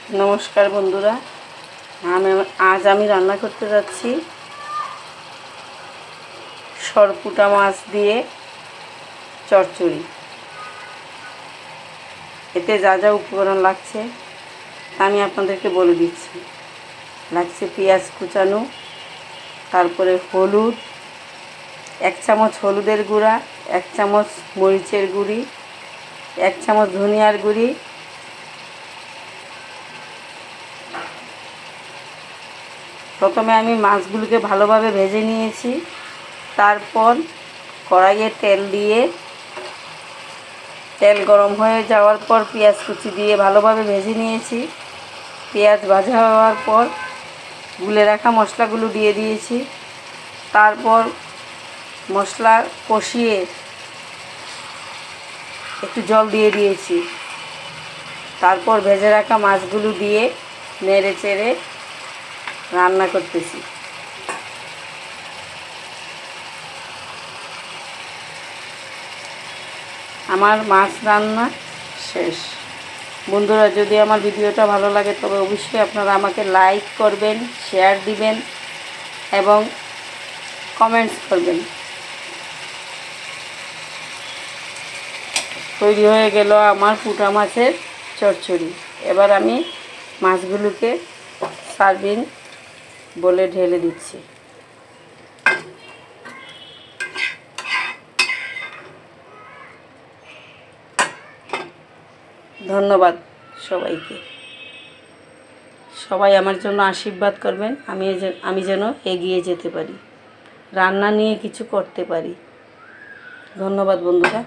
नमस्कार बंधुरा आज आमी रान्ना करते जाচ্ছি सरपुटा माछ दिए चड़चड़ी। एते जा जा उपकरण लागছে আমি আপনাদেরকে বলে দিচ্ছি। লাগছে পেঁয়াজ কুচানো, তারপরে হলুদ, 1 চামচ হলুদের গুঁড়া, 1 চামচ মরিচের গুঁড়ি, 1 চামচ ধনিয়ার গুঁড়ি, प्रथमे आमी माछगुलोके भालोभाबे भेजे निয়েছি। तारपर कड़ाइये तेल दिए तेल गरम हो जाओयार पर पेঁয়াজ कुचि दिए भालोभाबे भेजे निয়েছি। पेঁয়াজ भाजा होवार पर गुले रखा मशलागुलो दिए दिয়েছি। तारपर मशला कषिए एकटु जल दिए दिয়েছি। तारपर भेजे रखा माछगुलो दिए नेड़े चेड़े रान्ना करतेছি। आमार माछ रान्ना शेष। बंधुरा यदि आमार भिडियोटा भालो लागे तबे अवश्यई आपनारा आमाके लाइक करबेन, शेयर दिबेन एबं कमेंट्स करबेन। तैरी हये गेल आमार पुटा माछेर चड़चड़ी। एबार आमी माछगुलोके सार्विंग बोले ढेले दिচ্ছি। धन्यवाद सबाइके। सबाई आमार जन्य आशीर्वाद करबेन आमी जेन एगिए जेते पारी, रान्ना निये किछु करते पारी। धन्यवाद बंधुरा।